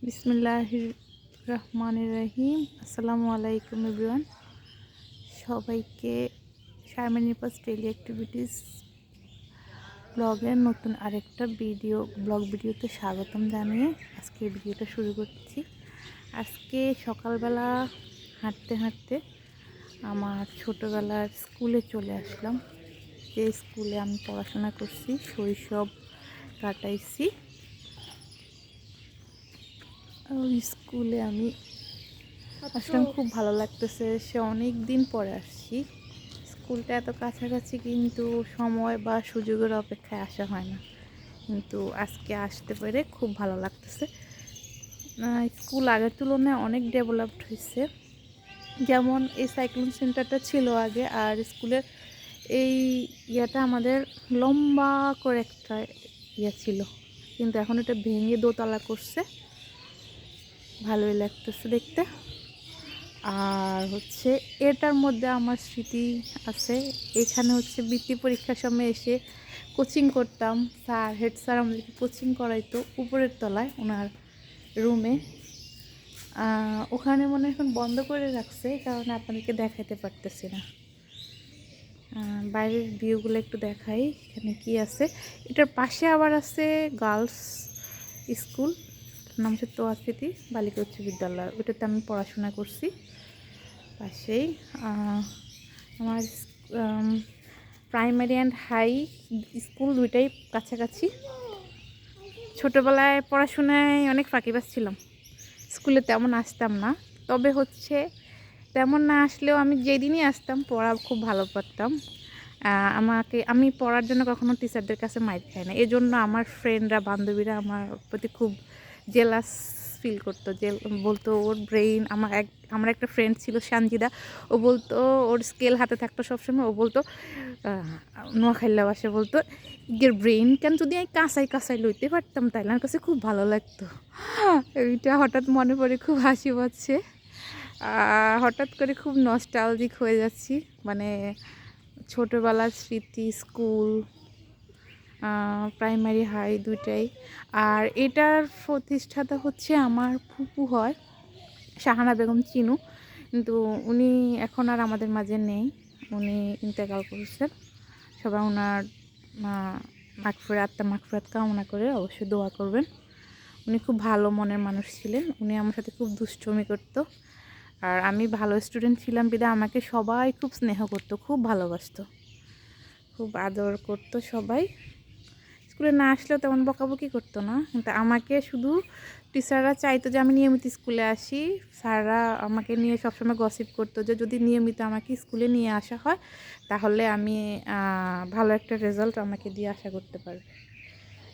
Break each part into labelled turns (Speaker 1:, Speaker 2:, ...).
Speaker 1: বিসমিল্লাহির রহমানির রহিম। আসসালামু আলাইকুম এভরিওয়ান। সবাইকে শারমিন রিপাস ডেইলি অ্যাক্টিভিটিস ব্লগের নতুন আরেকটা ব্লগ ভিডিওতে স্বাগতম জানিয়ে আজকে ভিডিওটা শুরু করছি। আজকে সকালবেলা হাঁটতে হাঁটতে আমার ছোটোবেলার স্কুলে চলে আসলাম, যে স্কুলে আমি পড়াশোনা করছি, শৈশব কাটাইছি। ওই স্কুলে আমি আসলাম, খুব ভালো লাগতেছে। সে অনেক দিন পরে আসছি। স্কুলটা এত কাছাকাছি, কিন্তু সময় বা সুযোগের অপেক্ষায় আসা হয় না, কিন্তু আজকে আসতে পেরে খুব ভালো লাগতেছে। স্কুল আগের তুলনায় অনেক ডেভেলপড হয়েছে। যেমন এই সাইক্লোন সেন্টারটা ছিল আগে, আর স্কুলের এই ইয়েটা আমাদের লম্বা করে একটা ইয়ে ছিল, কিন্তু এখন এটা ভেঙে দোতলা করছে। ভালোই লাগতেছে দেখতে। আর এটার মধ্যে আমার স্মৃতি আছে। এখানে বৃত্তি পরীক্ষার সময় এসে কোচিং করতাম। হেড স্যার আমাদেরকে কোচিং করাইতো উপরের তলায় ওনার রুমে। ওখানে মনে এখন বন্ধ করে রাখছে, কারণ আপনাদেরকে দেখাইতে পারতেছি না। বাইরের ভিউগুলো একটু দেখাই, এখানে কি আছে। এটার পাশে আবার আছে গার্লস স্কুল, নাম হচ্ছে তোয়া স্মৃতি বালিকা উচ্চ বিদ্যালয়। ওটাতে আমি পড়াশোনা করছি। পাশেই আমার প্রাইমারি অ্যান্ড হাই স্কুল দুইটাই কাছাকাছি। ছোটোবেলায় পড়াশোনায় অনেক ফাঁকিবাজ ছিলাম, স্কুলে তেমন আসতাম না। তবে তেমন না আসলেও আমি যেদিনই আসতাম পড়া খুব ভালো পারতাম। আমি পড়ার জন্য কখনো টিচারদের কাছে মাইর খাই না। এজন্য আমার ফ্রেন্ডরা, বান্ধবীরা আমার প্রতি খুব জেলাস ফিল করতো। যে বলতো ওর ব্রেইন, আমার একটা ফ্রেন্ড ছিল সানজিদা, ও বলতো ওর স্কেল হাতে থাকতো সবসময়। ও বলতো নোয়াখাইলা বাসে বলতো, ইগের ব্রেইন কেন যদি আমি কাঁচাই লইতে পারতাম তাইলে আমার কাছে খুব ভালো লাগতো। এইটা হঠাৎ মনে পড়ে খুব হাসি পাচ্ছে। হঠাৎ করে খুব নস্টালজিক হয়ে যাচ্ছি। মানে ছোটোবেলার স্মৃতি, স্কুল, প্রাইমারি হাই দুইটাই। আর এটার প্রতিষ্ঠাতা আমার ফুপু হয়, শাহানা বেগম চিনু, কিন্তু উনি এখন আর আমাদের মাঝে নেই। উনি ইন্তেকাল করেছেন। সবাই ওনার আত্মা মাগফিরাত কামনা করে অবশ্যই দোয়া করবেন। উনি খুব ভালো মনের মানুষ ছিলেন। উনি আমার সাথে খুব দুষ্টুমি করতো, আর আমি ভালো স্টুডেন্ট ছিলাম বিধায় আমাকে সবাই খুব স্নেহ করতো, খুব ভালোবাসতো, খুব আদর করতো সবাই। স্কুলে না আসলেও তেমন বকাবকি করতো না, কিন্তু আমাকে শুধু টিচাররা চাইতো যে আমি নিয়মিত স্কুলে আসি। স্যাররা আমাকে নিয়ে সবসময় গসিপ করতো যে যদি নিয়মিত আমাকে স্কুলে নিয়ে আসা হয় তাহলে আমি ভালো একটা রেজাল্ট আমাকে দিয়ে আশা করতে পারবে।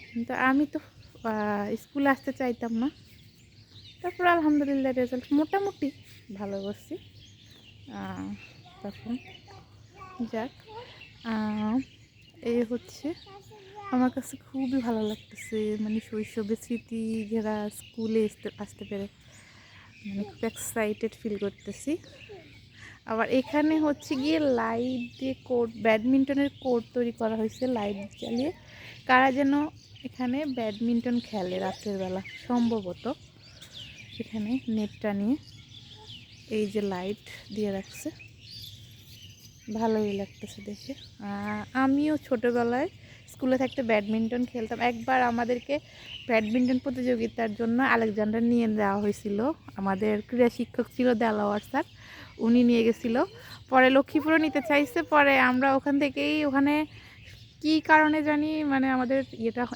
Speaker 1: কিন্তু আমি তো স্কুলে আসতে চাইতাম না। তারপর আলহামদুলিল্লাহ রেজাল্ট মোটামুটি ভালো করছি। তখন যাক, এই আমার কাছে খুবই ভালো লাগতেছে। মানে শৈশবের স্মৃতি যারা স্কুলে আসতে পেরে মানে খুব এক্সাইটেড ফিল করতেছি। আবার এখানে গিয়ে লাইট দিয়ে কোর্ট, ব্যাডমিন্টনের কোর্ট তৈরি করা হয়েছে লাইট জ্বালিয়ে। কারা যেন এখানে ব্যাডমিন্টন খেলে রাত্রের বেলা সম্ভবত। এখানে নেটটা নিয়ে এই যে লাইট দিয়ে রাখছে, ভালোই লাগতেছে দেখে। আমিও ছোটোবেলায় স্কুলে থাকতে ব্যাডমিন্টন খেলতাম। একবার আমাদেরকে ব্যাডমিন্টন প্রতিযোগিতার জন্য আলেকজান্ডার নিয়ে দেওয়া হয়েছিল। আমাদের ক্রীড়া শিক্ষক ছিল দেলাওয়ার স্যার, উনি নিয়ে গেছিলো। পরে লক্ষ্মীপুরে নিতে চাইছে, পরে আমরা ওখানে কি কারণে জানি মানে আমাদের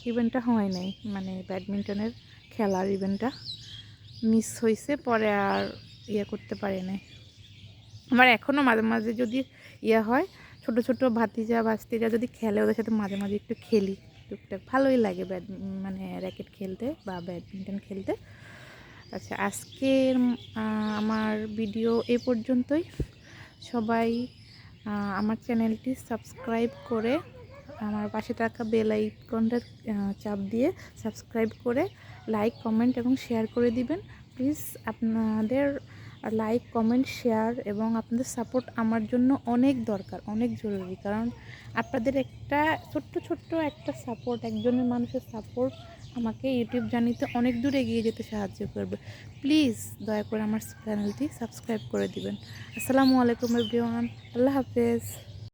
Speaker 1: ইভেন্টটা হয় নাই, মানে ব্যাডমিন্টনের খেলার ইভেন্টটা মিস হয়েছে। পরে আর করতে পারি নাই। আমার এখনও মাঝে মাঝে যদি হয়, ছোট ছোট ভাতিজা ভাস্তিরা যদি খেলে, ওদের সাথে মাঝে মাঝে একটু খেলি, টুকটাক ভালোই লাগে মানে র্যাকেট খেলতে বা ব্যাডমিন্টন খেলতে। আচ্ছা, আজকের আমার ভিডিও এ পর্যন্তই। সবাই আমার চ্যানেলটি সাবস্ক্রাইব করে আমার পাশে থাকা বেল আইকনটা চাপ দিয়ে সাবস্ক্রাইব করে লাইক, কমেন্ট এবং শেয়ার করে দিবেন প্লিজ। আপনাদের লাইক, কমেন্ট, শেয়ার এবং আপনাদের সাপোর্ট আমার জন্য অনেক দরকার, অনেক জরুরি। কারণ আপনাদের একটা ছোট্ট একটা সাপোর্ট, একজনের মানুষের সাপোর্ট আমাকে ইউটিউব জার্নিতে অনেক দূর এগিয়ে যেতে সাহায্য করবে। প্লিজ দয়া করে আমার চ্যানেলটি সাবস্ক্রাইব করে দিবেন। আসসালামু আলাইকুম এভরিওয়ান, আল্লাহ হাফেজ।